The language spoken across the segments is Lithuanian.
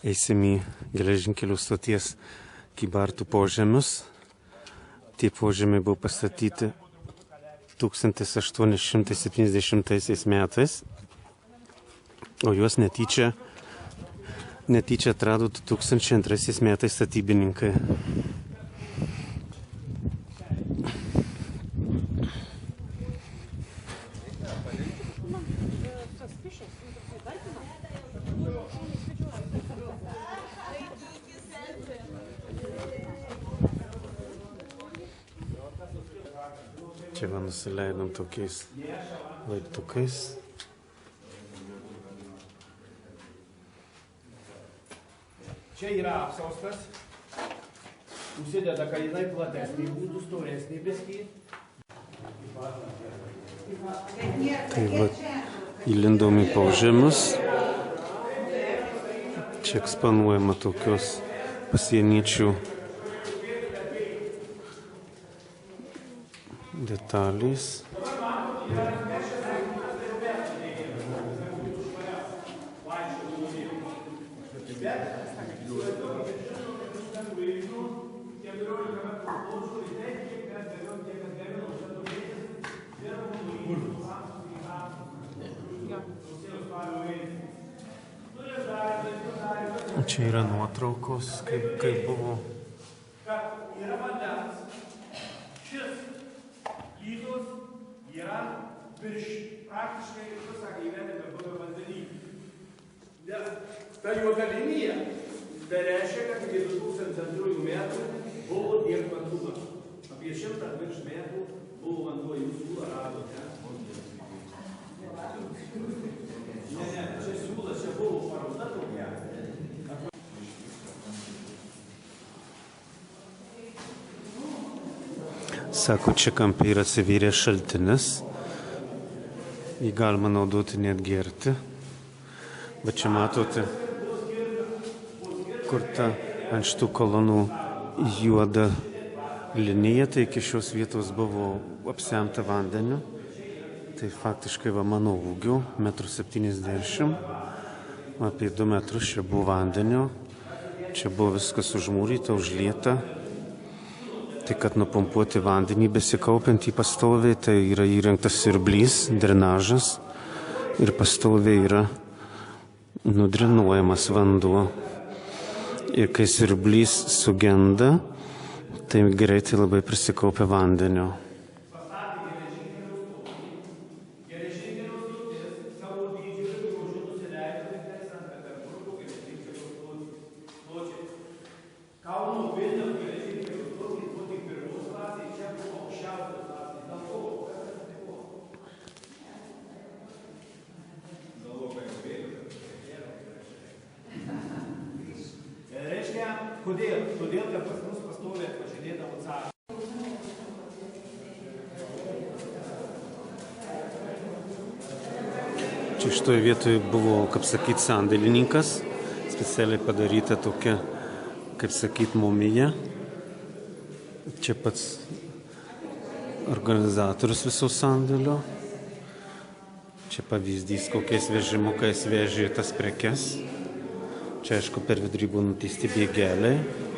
Eisim į geležinkelių stoties Kybartų požemius. Tie požemiai buvo pastatyti 1870 metais, o juos netyčia atrado 2002 metais statybininkai. Čia va nusileidom tokiais laiptukais. Čia yra apsaustas, užsideda, kad jinai platesnį būtų, storesnį biskį. Tai va, įlindom į požemius. Čia eksponuojama tokios pasieniečių detalės. Čia yra nuotraukos, kaip buvo. Yra vandens. Šis plytos yra virš praktiškai visą gyvenimą buvę vandenį. Nes ta juoda linija, tai reiškia, kad iki 2002 metų buvo tiek vanduo. Apie 100 virš metų buvo vanduo, jūs siūlą radote. Ne, čia siūlas, čia buvo paroda tokia. Sako, čia kampe yra atsivėręs šaltinis. Jį galima naudoti net gerti. Bet čia matote, kur ta ant šitų kolonų juoda linija, tai iki šios vietos buvo apsemta vandeniu. Tai faktiškai va mano ūgio, 1,70 m, apie 2 metrus čia buvo vandenio. Čia buvo viskas užmūryta, užlieta. Tai kad nupumpuoti vandenį besikaupiantį pastoviai, tai yra įrengtas siurblys, drenažas ir pastoviai yra nudrenuojamas vanduo. Ir kai siurblys sugenda, tai greitai labai prisikaupia vandenio. Kodėl? Todėl, kad pas mus pastoviai atvažinėdavo caras. Čia šitoje vietoje buvo, kaip sakyti, sandėlininkas, specialiai padaryta tokia, kaip sakyti, mumija. Čia pats organizatorius viso sandėlio. Čia pavyzdys, kokiais vežimukais vežė tas prekes. Čia, aišku, per vidurį buvo nutiesti bėgeliai.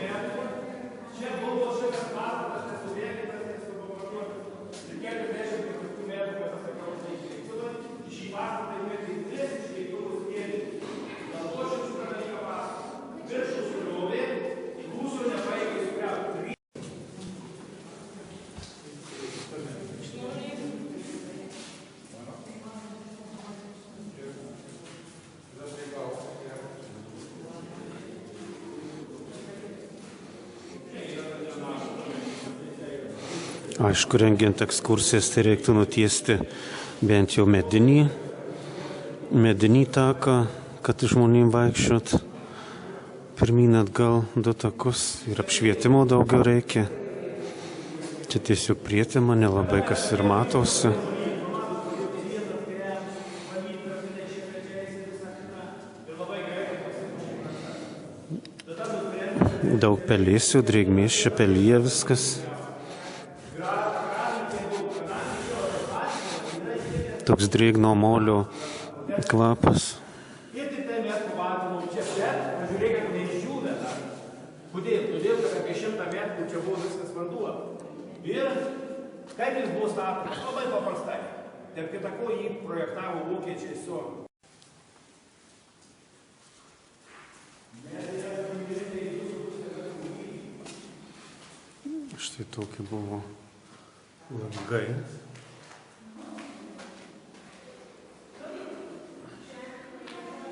Aišku, rengiant ekskursijas, tai reiktų nutiesti bent jau medinį taką, kad žmonėm vaikščiot pirmyn atgal 2 takus ir apšvietimo daugiau reikia. Čia tiesiog prietema, nelabai kas ir matosi. Daug pelėsių, drėgmės, čia pelyje viskas. Toks drėgno molio kvapas. Ir tik tai mes metrų valanų čia, bet pažiūrėkit, neišdžiūvę dar. Kodėl? Todėl, kad apie 100 metrų čia buvo viskas vanduo. Ir kaip jis buvo statomas? Labai paprastai. Tarp kita ko jį projektavo vokiečiai su. Štai tokie buvo langai.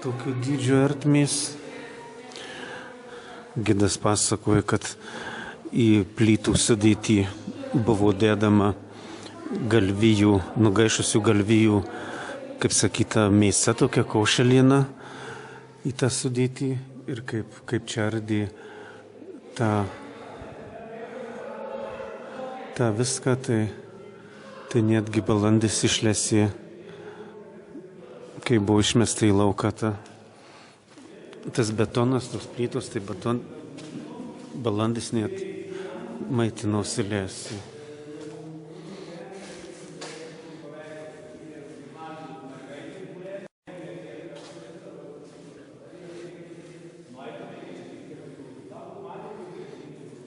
Tokio dydžio ertmės. Gidas pasakoja, kad į plytų sudėtį buvo dedama galvijų, nugaišusių galvijų, kaip sakyta, mėsa, tokia košeliena į tą sudėtį ir kaip čia ardė tą viską, tai netgi balandis išlėsė, kai buvo išmesta į lauką tas betonas, tos plytos, tai balandis net maitinosi lėsi.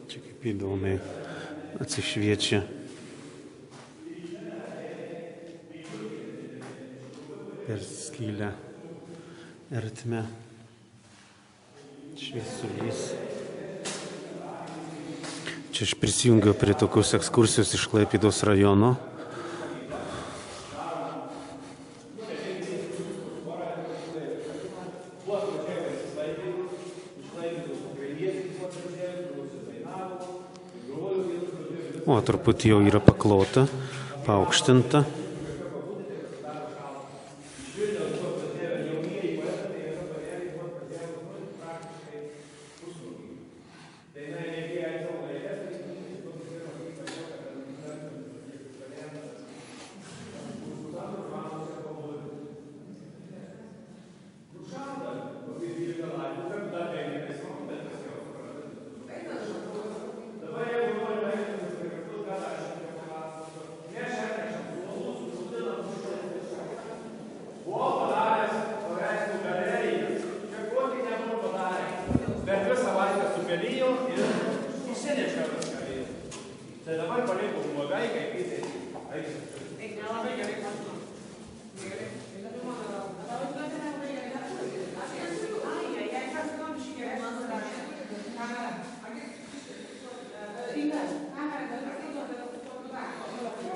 Čia kaip įdomiai atsišviečia. Per skylę ertmę. Šviesulys. Čia aš prisijungiau prie tokios ekskursijos iš Klaipėdos rajono. O truputį jau yra paklota, paaukštinta.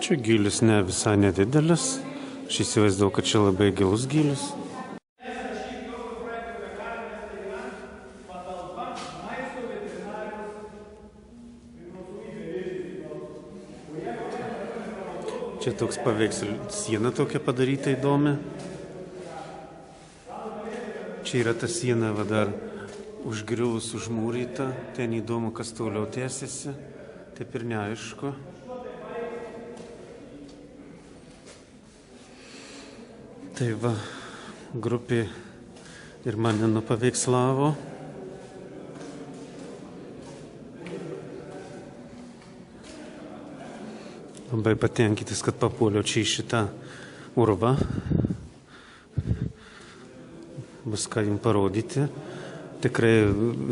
Čia gylis ne visai nedidelis. Aš įsivaizduoju, kad čia labai gilus gylis. Čia toks paveikslas, siena tokia padaryta įdomi. Čia yra ta siena va dar užgriuvus, užmūryta. Ten įdomu, kas toliau tęsiasi. Taip ir neaišku. Tai va, grupė ir mane nupaveikslavo. Labai patenkintas, kad papuoliau čia į šitą urvą. Bus ką jums parodyti. Tikrai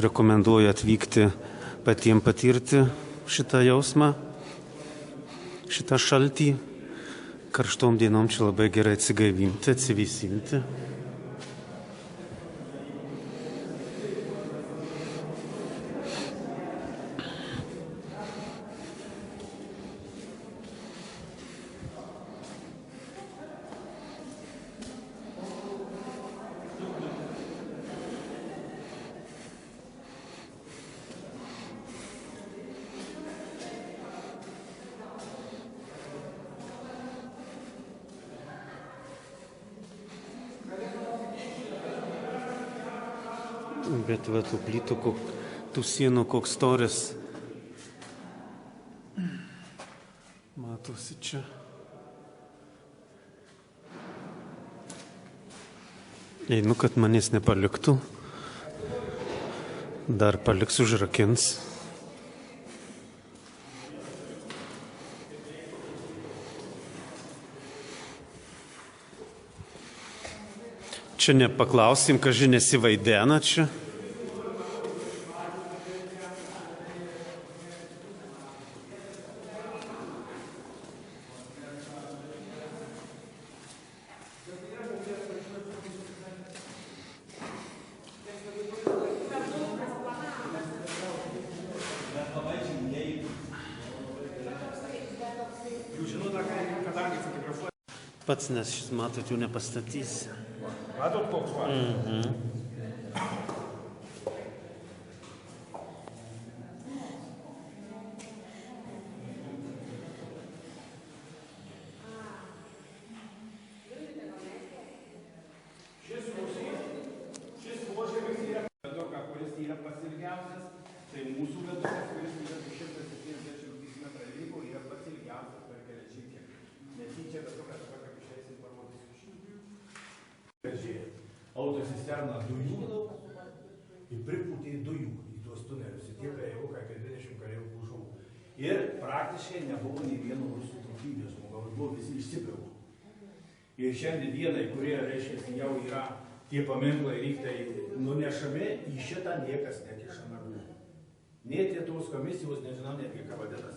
rekomenduoju atvykti patiems patirti šitą jausmą, šitą šaltį. Karštom dienom čia labai gerai atsigaivinti, atsivysinti. Bet va, tų plytų, tų sienų koks storis. Matosi čia. Einu, kad manęs nepaliktų. Dar paliks, užrakins. Čia nepaklausim, kažin nesivaidena čia. Pats, nes šis, matot, jų nepastatysi. Matot, koks va? Šis požemis yra viadukas, kuris yra pats ilgiausias. Tai mūsų viadukas, kuris yra 270 metrų ilgio, yra pats ilgiausias per geležinkelį. Netyčia viadukas, kaip šiais informatysiu. Autocisterna dujų ir pripūtė dujų į tuos tunelius. Ir tie kareivukai, kai 20 kareivų žuvo. Ir praktiškai nebuvo nei vieno rusų trupybės žmogaus, buvo visi išsibraukti. Ir šiandien dienai, kurie, reiškia, jau yra tie paminklai lygtai nunešami, į šitą niekas nekiša nagų. Net tos komisijos, nežinau netgi ką vadina